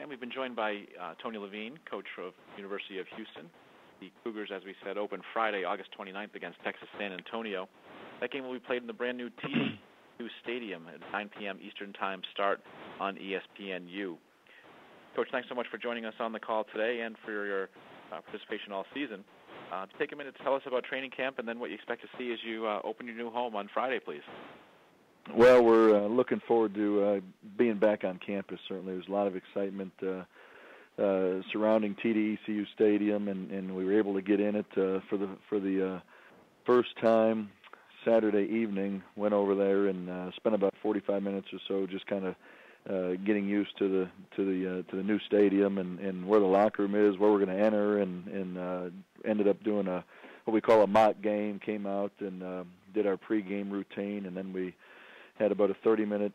And we've been joined by Tony Levine, coach of University of Houston. The Cougars, as we said, open Friday, August 29th against Texas San Antonio. That game will be played in the brand-new TD Stadium at 9 p.m. Eastern Time start on ESPNU. Coach, thanks so much for joining us on the call today and for your participation all season. Take a minute to tell us about training camp and then what you expect to see as you open your new home on Friday, please. Well, we're looking forward to being back on campus, certainly. There's a lot of excitement surrounding TD Stadium, and we were able to get in it for the first time Saturday evening. Went over there and spent about 45 minutes or so just kind of getting used to the new stadium and where the locker room is, where we're going to enter, and ended up doing what we call a mock game. Came out and did our pregame routine, and then we had about a 30-minute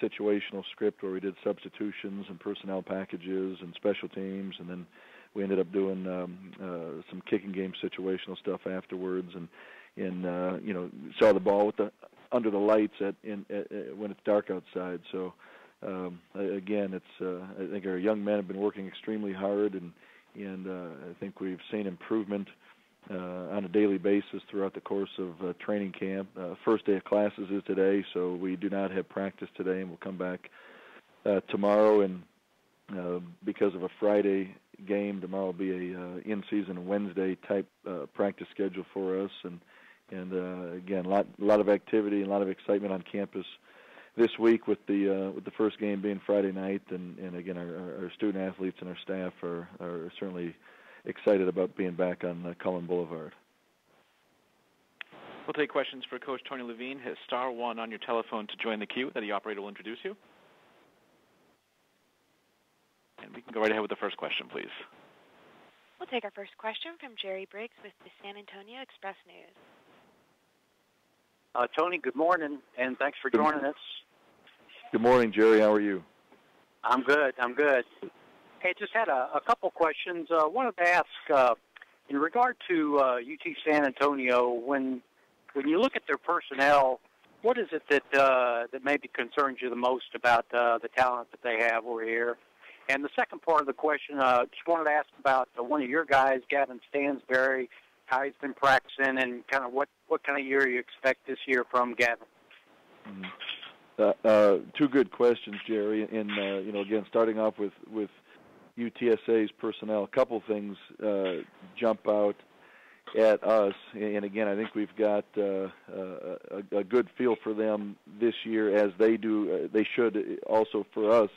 situational script where we did substitutions and personnel packages and special teams, and then we ended up doing some kicking game situational stuff afterwards, and saw the ball under the lights when it's dark outside. So again, I think our young men have been working extremely hard, and I think we've seen improvement on a daily basis throughout the course of training camp. First day of classes is today, so we do not have practice today, and we'll come back tomorrow. And because of a Friday game, tomorrow will be a in-season Wednesday type practice schedule for us. And again, a lot of activity and a lot of excitement on campus this week with the first game being Friday night. And again, our student athletes and our staff are certainly excited about being back on Cullen Boulevard. We'll take questions for Coach Tony Levine. Hit *1 on your telephone to join the queue. That the operator will introduce you. And we can go right ahead with the first question, please. We'll take our first question from Jerry Briggs with the San Antonio Express News. Tony, good morning, and thanks for joining us. Good morning, Jerry. How are you? I'm good. Hey, just had a couple questions. Wanted to ask, in regard to UT San Antonio, when you look at their personnel, what is it that maybe concerns you the most about the talent that they have over here? And the second part of the question, just wanted to ask about one of your guys, Gavin Stansberry, how he's been practicing, and kind of what kind of year you expect this year from Gavin. Two good questions, Jerry. And again, starting off with UTSA's personnel, a couple things jump out at us. And again, I think we've got a good feel for them this year, as they do. They should also for us,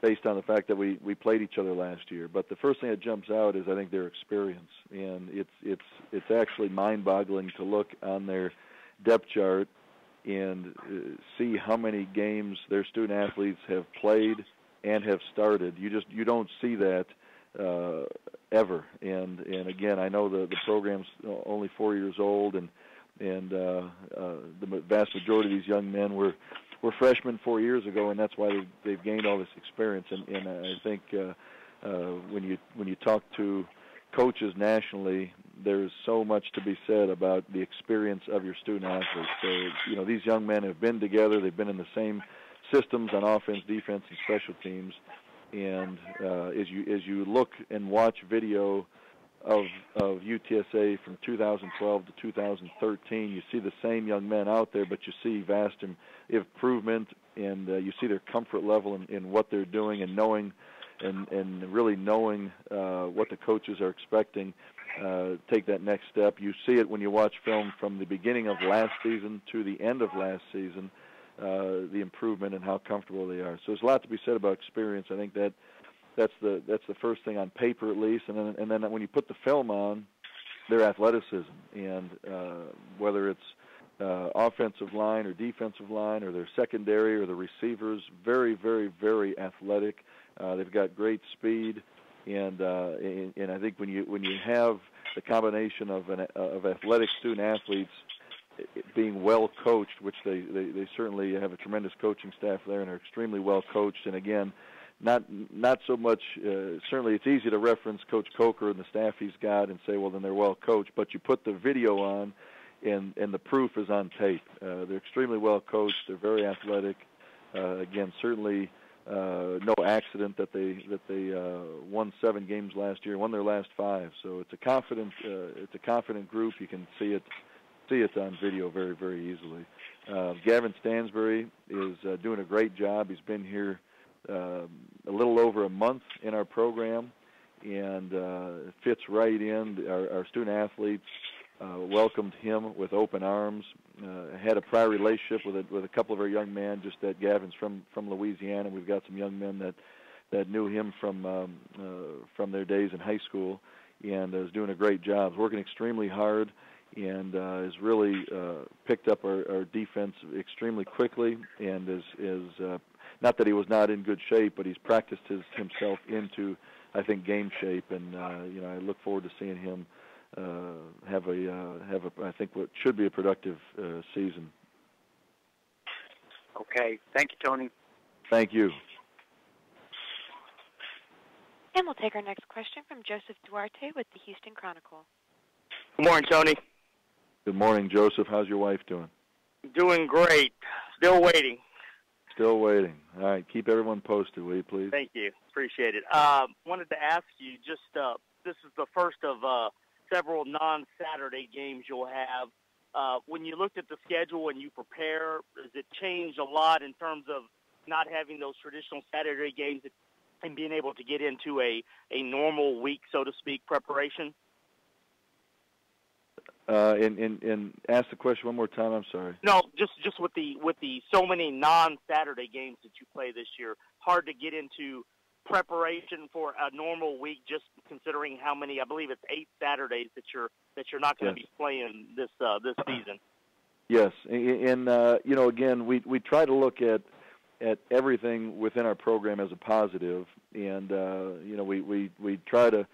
based on the fact that we played each other last year. But the first thing that jumps out is I think their experience, and it's actually mind-boggling to look on their depth chart and see how many games their student athletes have played and have started. You don't see that ever. And again, I know the program's only 4 years old, and the vast majority of these young men were freshmen 4 years ago, and that's why they've gained all this experience. And I think when you talk to coaches nationally, there's so much to be said about the experience of your student athletes. So these young men have been together. They've been in the same systems on offense, defense, and special teams. And as you look and watch video of UTSA from 2012 to 2013, you see the same young men out there, but you see vast improvement, and you see their comfort level in what they're doing, and knowing and really knowing what the coaches are expecting. Take that next step. You see it when you watch film from the beginning of last season to the end of last season, the improvement and how comfortable they are. So there's a lot to be said about experience. I think that's the first thing on paper, at least, and then when you put the film on, their athleticism, and whether it's offensive line or defensive line or their secondary or the receivers, very, very, very athletic. They've got great speed, and I think when you have the combination of athletic student athletes being well coached, which they certainly have a tremendous coaching staff there and are extremely well coached. And again, not so much. Certainly, it's easy to reference Coach Coker and the staff he's got and say, well, then they're well coached. But you put the video on, and the proof is on tape. They're extremely well coached. They're very athletic. Again, certainly no accident that they won 7 games last year, won their last 5. So it's a confident group. You can see it on video very, very easily. Gavin Stansbury is doing a great job. He's been here a little over a month in our program, and fits right in. Our student athletes welcomed him with open arms. Had a prior relationship with a couple of our young men. Just that Gavin's from Louisiana. We've got some young men that knew him from their days in high school, and is doing a great job. He's working extremely hard, and has really picked up our defense extremely quickly, and is not that he was not in good shape, but he's practiced himself into, I think, game shape, and I look forward to seeing him have I think what should be a productive season. Okay, thank you, Tony. Thank you. And we'll take our next question from Joseph Duarte with the Houston Chronicle. Good morning, Tony. Good morning, Joseph. How's your wife doing? Doing great. Still waiting. Still waiting. All right, keep everyone posted, will you, please? Thank you. Appreciate it. Wanted to ask you, just this is the first of several non-Saturday games you'll have. When you looked at the schedule and you prepare, has it changed a lot in terms of not having those traditional Saturday games and being able to get into a normal week, so to speak, preparation? And ask the question one more time. I'm sorry. No, just with the so many non-Saturday games that you play this year, hard to get into preparation for a normal week. Just considering how many, I believe it's 8 Saturdays that you're not going to be playing this season. Yes, and again, we try to look at everything within our program as a positive, and we try to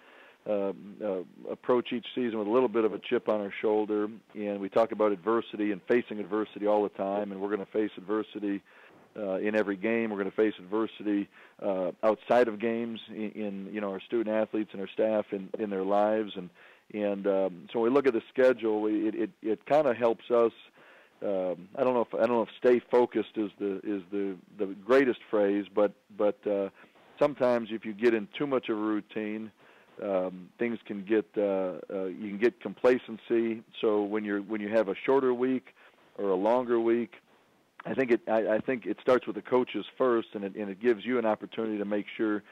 approach each season with a little bit of a chip on our shoulder, and we talk about adversity and facing adversity all the time, and we're going to face adversity in every game. We're going to face adversity outside of games in our student athletes and our staff in their lives, and so when we look at the schedule, it kind of helps us. I don't know if stay focused is the greatest phrase, but sometimes if you get in too much of a routine, things can get you can get complacency. So when you have a shorter week or a longer week, I think it starts with the coaches first, and it gives you an opportunity to make sure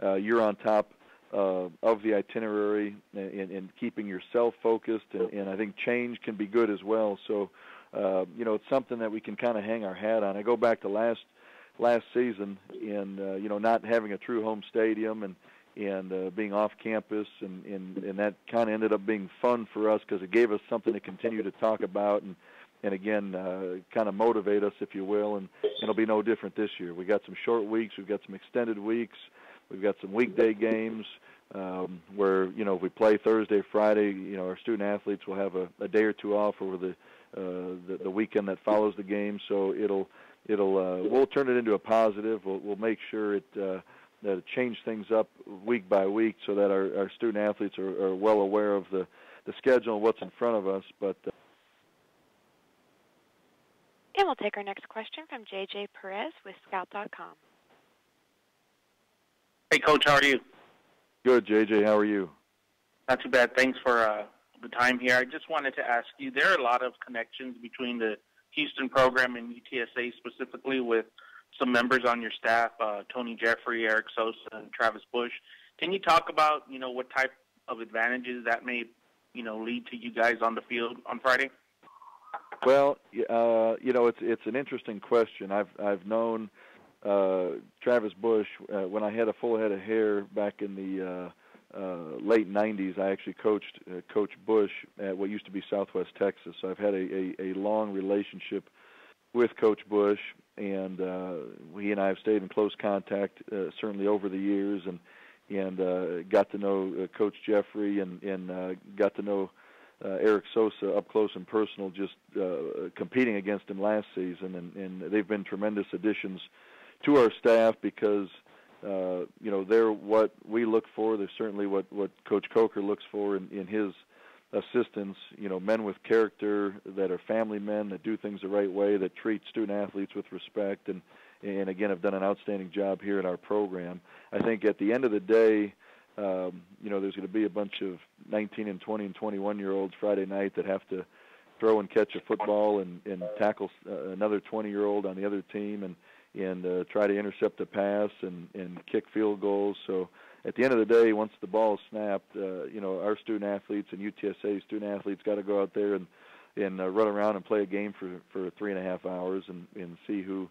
you're on top of the itinerary and keeping yourself focused. And I think change can be good as well. So it's something that we can kind of hang our hat on. I go back to last season, and not having a true home stadium and being off campus, and that kind of ended up being fun for us because it gave us something to continue to talk about and again kind of motivate us, if you will, and it'll be no different this year. We got some short weeks, we've got some extended weeks, we've got some weekday games where if we play Thursday, Friday, our student athletes will have a day or two off over the weekend that follows the game. So we'll turn it into a positive. We'll make sure that it change things up week by week so that our student athletes are well aware of the schedule and what's in front of us. But and we'll take our next question from J.J. Perez with Scout.com. Hey, Coach, how are you? Good, J.J. How are you? Not too bad. Thanks for the time here. I just wanted to ask you, there are a lot of connections between the Houston program and UTSA, specifically with some members on your staff, Tony Jeffrey, Eric Sosa, and Travis Bush. Can you talk about, what type of advantages that may, lead to you guys on the field on Friday? Well, it's an interesting question. I've known Travis Bush when I had a full head of hair back in the late 90s. I actually coached Coach Bush at what used to be Southwest Texas. So I've had a long relationship with Coach Bush, and he and I have stayed in close contact certainly over the years, and got to know Coach Jeffrey and got to know Eric Sosa up close and personal, just competing against him last season, and they've been tremendous additions to our staff because they're what we look for. They're certainly what Coach Coker looks for in his assistants, men with character, that are family men, that do things the right way, that treat student athletes with respect, and and again have done an outstanding job here in our program. I think at the end of the day, there's going to be a bunch of 19 and 20 and 21-year-olds Friday night that have to throw and catch a football and tackle another 20-year-old on the other team and try to intercept a pass and kick field goals. So at the end of the day, once the ball is snapped, our student athletes and UTSA student athletes got to go out there and run around and play a game for 3.5 hours and see who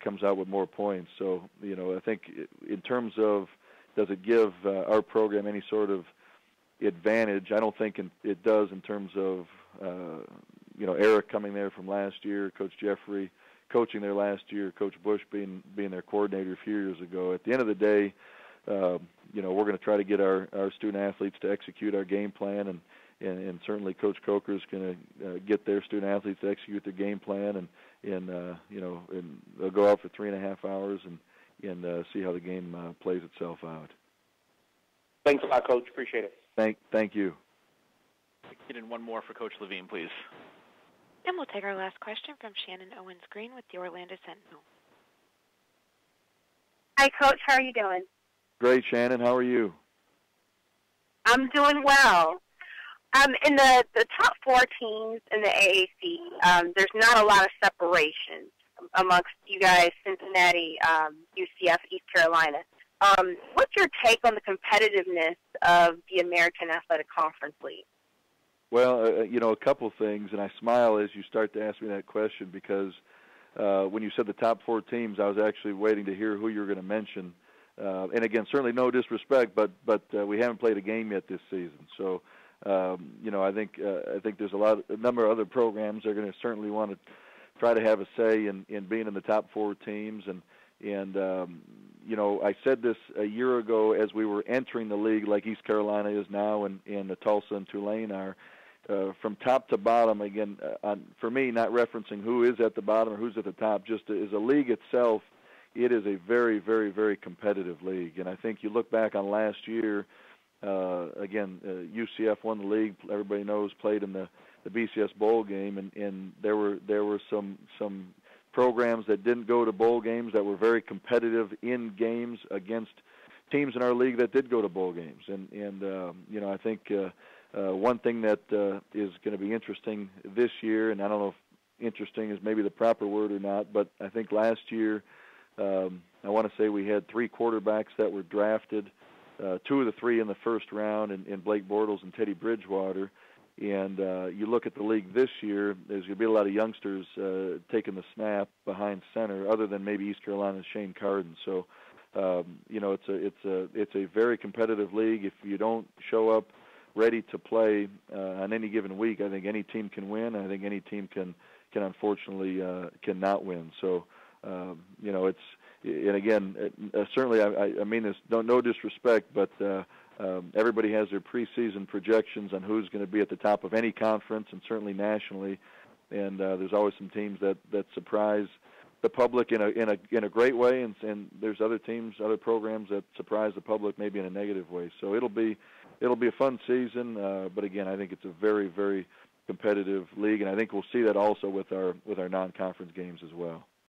comes out with more points. So, I think in terms of does it give our program any sort of advantage, I don't think it does in terms of, Eric coming there from last year, Coach Jeffrey coaching there last year, Coach Bush being their coordinator a few years ago. At the end of the day, we're going to try to get our student athletes to execute our game plan, and certainly Coach Coker is going to get their student athletes to execute their game plan, and they'll go out for 3.5 hours and see how the game plays itself out. Thanks a lot, Coach. Appreciate it. Thank you. Get in one more for Coach Levine, please. And we'll take our last question from Shannon Owens-Green with the Orlando Sentinel. Hi, Coach. How are you doing? Great, Shannon. How are you? I'm doing well. In the top 4 teams in the AAC, there's not a lot of separation amongst you guys, Cincinnati, UCF, East Carolina. What's your take on the competitiveness of the American Athletic Conference League? Well, a couple things, and I smile as you start to ask me that question because when you said the top 4 teams, I was actually waiting to hear who you were going to mention. And again, certainly no disrespect, but we haven't played a game yet this season. So, I think there's a number of other programs that are going to certainly want to try to have a say in being in the top 4 teams. And I said this a year ago as we were entering the league, like East Carolina is now, and Tulsa and Tulane are. From top to bottom, again, for me, not referencing who is at the bottom or who's at the top, just as a league itself, it is a very, very, very competitive league. And I think you look back on last year, UCF won the league. Everybody knows, played in the BCS bowl game, and there were some programs that didn't go to bowl games that were very competitive in games against teams in our league that did go to bowl games. And I think one thing that is going to be interesting this year, and I don't know if interesting is maybe the proper word or not, but I think last year I want to say we had 3 quarterbacks that were drafted, 2 of the 3 in the first round, in Blake Bortles and Teddy Bridgewater. And you look at the league this year, there's going to be a lot of youngsters taking the snap behind center, other than maybe East Carolina's Shane Carden. So, it's a very competitive league. If you don't show up ready to play on any given week, I think any team can win. I think any team can unfortunately cannot win. So, it's, and again, certainly I mean this, no disrespect, but everybody has their preseason projections on who's going to be at the top of any conference, and certainly nationally. And there's always some teams that surprise the public in a great way, and there's other teams, other programs that surprise the public maybe in a negative way. So it'll be a fun season, but again, I think it's a very, very competitive league, and I think we'll see that also with our non-conference games as well.